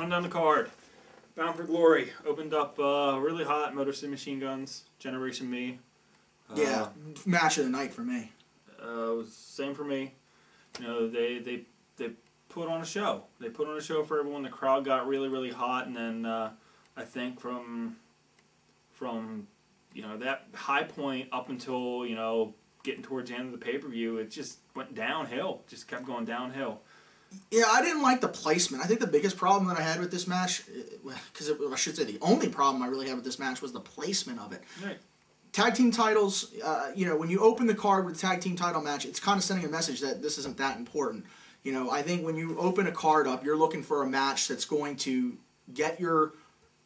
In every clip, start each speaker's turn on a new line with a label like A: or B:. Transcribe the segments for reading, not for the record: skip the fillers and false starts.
A: Run down the card. Bound for Glory opened up really hot. Motor City Machine Guns, Generation Me.
B: Yeah, match of the night for me.
A: Same for me. You know, they put on a show. They put on a show for everyone. The crowd got really, really hot, and then I think from you know, that high point up until, you know, getting towards the end of the pay-per-view, it just went downhill. Just kept going downhill.
B: Yeah, I didn't like the placement. I think the biggest problem that I had with this match, because I should say the only problem I really had with this match was the placement of it.
A: Right.
B: Tag team titles, you know, when you open the card with a tag team title match, it's kind of sending a message that this isn't that important. You know, I think when you open a card up, you're looking for a match that's going to get your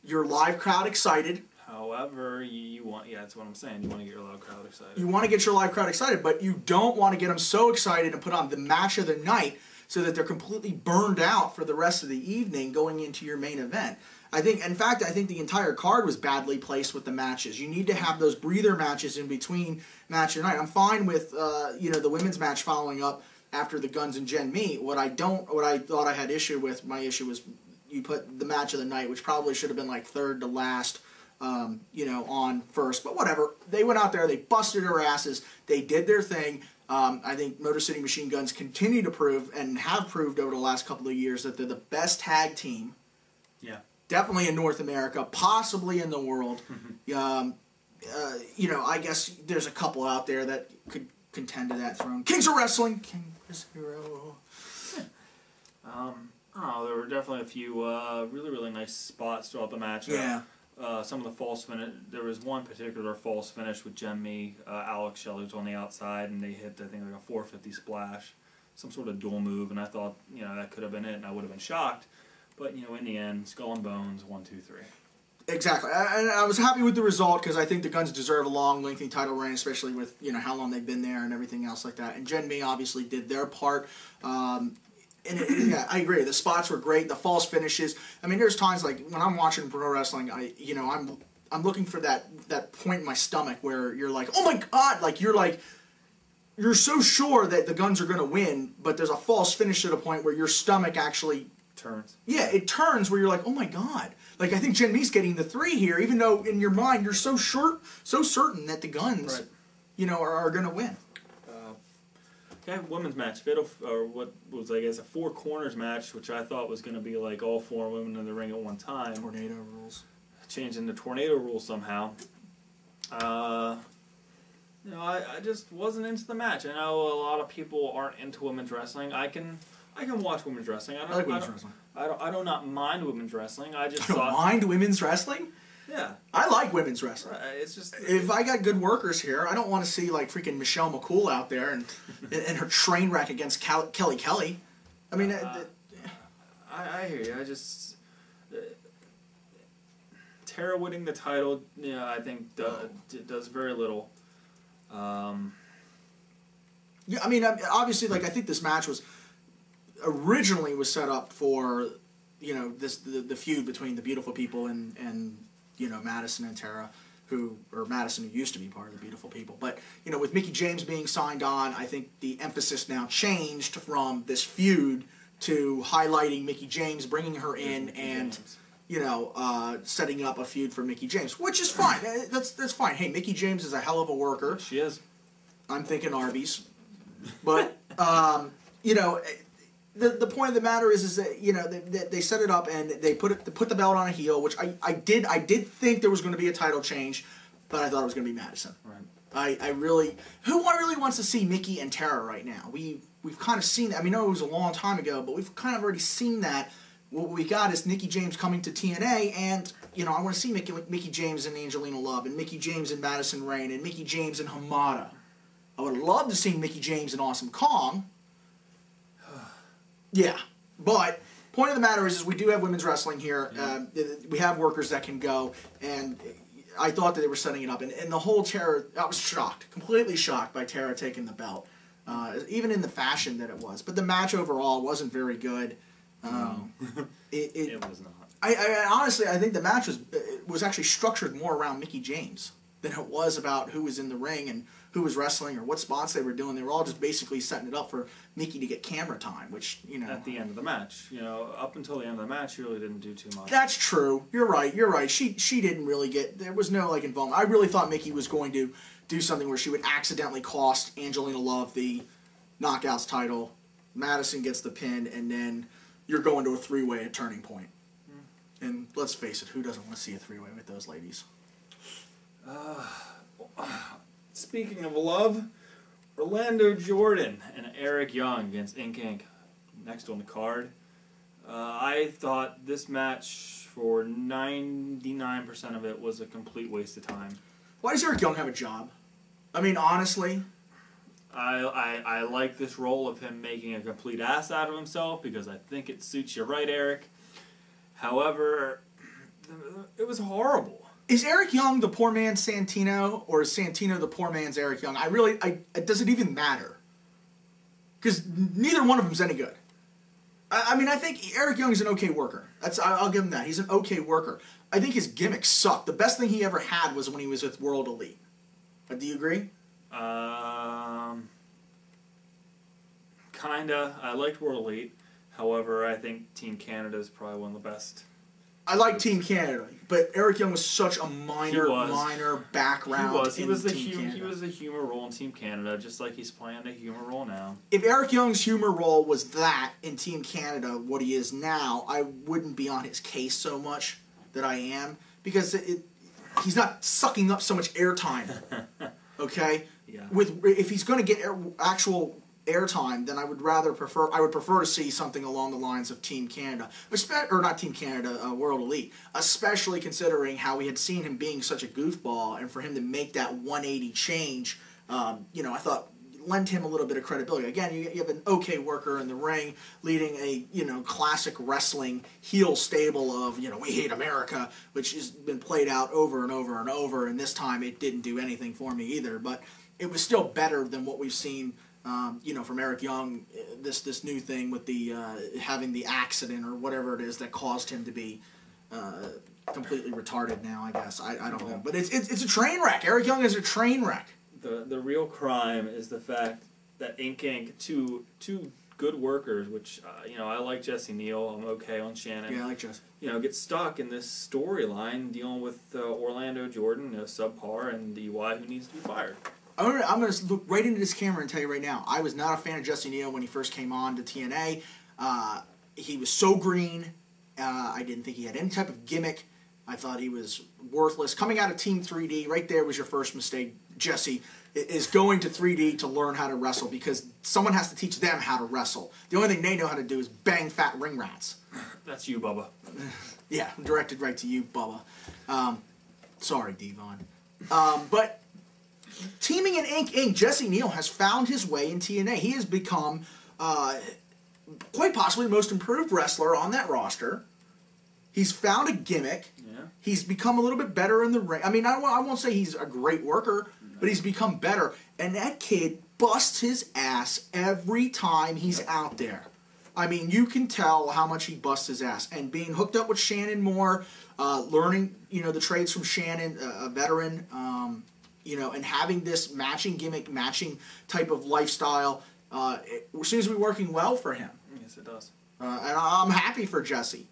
B: live crowd excited.
A: However, you want, yeah, that's what I'm saying. You want to get your live crowd excited.
B: You want to get your live crowd excited, but you don't want to get them so excited and put on the match of the night so that they're completely burned out for the rest of the evening going into your main event. I think, in fact, I think the entire card was badly placed with the matches. You need to have those breather matches in between match and night. I'm fine with, you know, the women's match following up after the Guns and Gen Me. What I thought I had issue with, my issue was you put the match of the night, which probably should have been like third to last, you know, on first. But whatever. They went out there, they busted their asses, they did their thing. I think Motor City Machine Guns continue to prove, and have proved over the last couple of years, that they're the best tag team.
A: Yeah.
B: Definitely in North America, possibly in the world. You know, I guess there's a couple out there that could contend to that throne. Kings of Wrestling, King Chris Hero.
A: Oh, there were definitely a few really, really nice spots throughout the match.
B: Yeah.
A: Some of the false finish. There was one particular false finish with Gen Me. Alex Shelley was on the outside, and they hit, I think, like a 450 splash, some sort of dual move, and I thought, you know, that could have been it, and I would have been shocked. But, you know, in the end, Skull and Bones, 1, 2, 3.
B: Exactly. And I was happy with the result because I think the Guns deserve a long, lengthy title reign, especially with, you know, how long they've been there and everything else like that. And Gen Me obviously did their part. Yeah, I agree. The spots were great. The false finishes. I mean, there's times like when I'm watching pro wrestling, I'm looking for that point in my stomach where you're like, oh my god, like you're so sure that the Guns are going to win, but there's a false finish to the point where your stomach actually
A: turns.
B: Yeah, it turns where you're like, oh my god. Like, I think Gen Me's getting the 3 here, even though in your mind you're so certain that the Guns,
A: right,
B: you know, are going to win.
A: Okay, women's match. Fatal, or what was, I guess, a 4 corners match, which I thought was going to be like all 4 women in the ring at one time.
B: Tornado rules.
A: Changing the tornado rule somehow. You know, I just wasn't into the match. I know a lot of people aren't into women's wrestling. I can watch women's wrestling.
B: I like women's wrestling.
A: I do not mind women's wrestling. I just
B: don't mind women's wrestling?
A: Yeah.
B: I like women's wrestling.
A: It's just,
B: if I got good workers here, I don't want to see like freaking Michelle McCool out there and her train wreck against Kelly Kelly. I mean,
A: I hear you. I just Tara winning the title, yeah, I think does very little.
B: Yeah, I mean, obviously, like I think this match was originally set up for, you know, the feud between the Beautiful People and you know, Madison and Tara, Madison, who used to be part of the Beautiful People. But, you know, with Mickie James being signed on, I think the emphasis now changed from this feud to highlighting Mickie James, bringing her in, and, you know, setting up a feud for Mickie James, which is fine. That's fine. Hey, Mickie James is a hell of a worker.
A: She is.
B: I'm thinking Arby's. But, you know, the point of the matter is that, you know, they set it up and they put the belt on a heel, which I did think there was going to be a title change, but I thought it was going to be Madison.
A: Right.
B: I really, who really wants to see Mickie and Tara right now? We've kind of seen that. I mean, I know it was a long time ago, but we've kind of already seen that. What we got is Mickie James coming to TNA, and, you know, I want to see Mickie James and Angelina Love, and Mickie James and Madison Rayne, and Mickie James and Hamada. I would love to see Mickie James and Awesome Kong. Yeah, but point of the matter is we do have women's wrestling here. Yeah. We have workers that can go, and I thought that they were setting it up. And the whole Tara, I was shocked, completely shocked by Tara taking the belt, even in the fashion that it was. But the match overall wasn't very good. It
A: was not.
B: I honestly, I think the match was actually structured more around Mickie James than it was about who was in the ring and who was wrestling or what spots they were doing. They were all just basically setting it up for Mickie to get camera time, which, you know.
A: At the end of the match. You know, up until the end of the match, she really didn't do too much.
B: That's true. You're right. She didn't really get, there was no, like, involvement. I really thought Mickie was going to do something where she would accidentally cost Angelina Love the Knockouts title. Madison gets the pin, and then you're going to a three-way at Turning Point. And let's face it, who doesn't want to see a three-way with those ladies?
A: Speaking of love, Orlando Jordan and Eric Young against Ink Inc. Next on the card. I thought this match, for 99% of it, was a complete waste of time.
B: Why does Eric Young have a job? I mean, honestly.
A: I like this role of him making a complete ass out of himself because I think it suits you right, Eric. However, it was horrible.
B: Is Eric Young the poor man's Santino, or is Santino the poor man's Eric Young? Does it even matter? Because neither one of them's any good. I mean, I think Eric Young is an okay worker. I'll give him that. He's an okay worker. I think his gimmicks suck. The best thing he ever had was when he was with World Elite. Do you agree?
A: Kinda. I liked World Elite. However, I think Team Canada is probably one of the best.
B: I like Team Canada, but Eric Young was such a minor background.
A: He was the humor role in Team Canada, just like he's playing the humor role now.
B: If Eric Young's humor role was that in Team Canada, what he is now, I wouldn't be on his case so much that I am, because he's not sucking up so much airtime. Okay?
A: Yeah.
B: If he's going to get actual airtime, then I would prefer to see something along the lines of Team Canada, or not Team Canada, World Elite, especially considering how we had seen him being such a goofball, and for him to make that 180 change, you know, I thought lend him a little bit of credibility. Again, you have an okay worker in the ring leading a, you know, classic wrestling heel stable of, you know, we hate America, which has been played out over and over and over, and this time it didn't do anything for me either, but it was still better than what we've seen. You know, from Eric Young, this new thing with the having the accident or whatever it is that caused him to be completely retarded now, I guess. I don't know. But it's a train wreck. Eric Young is a train wreck.
A: The real crime is the fact that Ink Inc., two good workers, which, you know, I like Jesse Neal. I'm okay on Shannon.
B: Yeah, I like Jesse.
A: You know, get stuck in this storyline dealing with Orlando Jordan, you know, subpar, and EY who needs to be fired.
B: I'm going to look right into this camera and tell you right now, I was not a fan of Jesse Neal when he first came on to TNA. He was so green. I didn't think he had any type of gimmick. I thought he was worthless. Coming out of Team 3D, right there was your first mistake, Jesse, is going to 3D to learn how to wrestle, because someone has to teach them how to wrestle. The only thing they know how to do is bang fat ring rats.
A: That's you, Bubba.
B: Yeah, directed right to you, Bubba. Sorry, Devon. But teaming in Ink Inc., Jesse Neal has found his way in TNA. He has become quite possibly the most improved wrestler on that roster. He's found a gimmick.
A: Yeah.
B: He's become a little bit better in the ring. I mean, I won't say he's a great worker, but he's become better. And that kid busts his ass every time he's out there. I mean, you can tell how much he busts his ass. And being hooked up with Shannon Moore, learning, you know, the trades from Shannon, a veteran, you know, and having this matching gimmick, matching type of lifestyle, it seems to be working well for him.
A: Yes, it does.
B: And I'm happy for Jesse.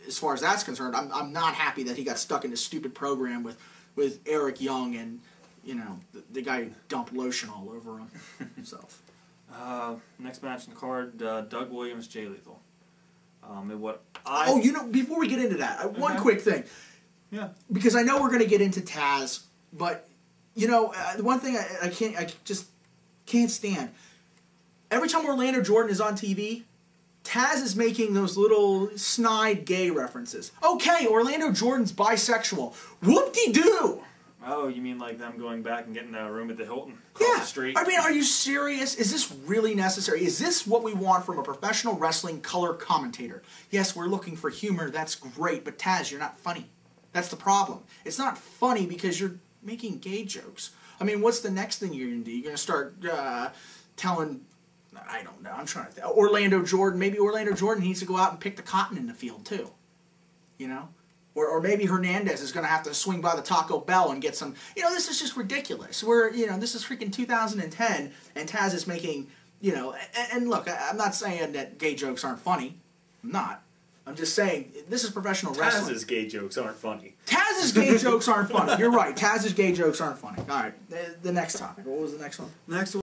B: As far as that's concerned, I'm not happy that he got stuck in this stupid program with Eric Young and, you know, the guy who dumped lotion all over him himself.
A: Next match in the card, Doug Williams, Jay Lethal.
B: You know, before we get into that, one quick thing.
A: Yeah.
B: Because I know we're going to get into Taz, but, you know, the one thing I just can't stand. Every time Orlando Jordan is on TV, Taz is making those little snide gay references. Okay, Orlando Jordan's bisexual. Whoop-de-doo!
A: Oh, you mean like them going back and getting a room at the Hilton across the street?
B: I mean, are you serious? Is this really necessary? Is this what we want from a professional wrestling color commentator? Yes, we're looking for humor. That's great. But Taz, you're not funny. That's the problem. It's not funny because you're making gay jokes. I mean, what's the next thing you're going to do? You're going to start telling... I don't know. I'm trying to think. Orlando Jordan. Maybe Orlando Jordan needs to go out and pick the cotton in the field, too. You know? Or maybe Hernandez is going to have to swing by the Taco Bell and get some. This is just ridiculous. This is freaking 2010, and Taz is making, and look, I'm not saying that gay jokes aren't funny. I'm not. I'm just saying, this is professional wrestling.
A: Taz's gay jokes aren't funny.
B: Taz's gay jokes aren't funny. You're right. Taz's gay jokes aren't funny. All right, the next topic. What was the next one?
C: Next one.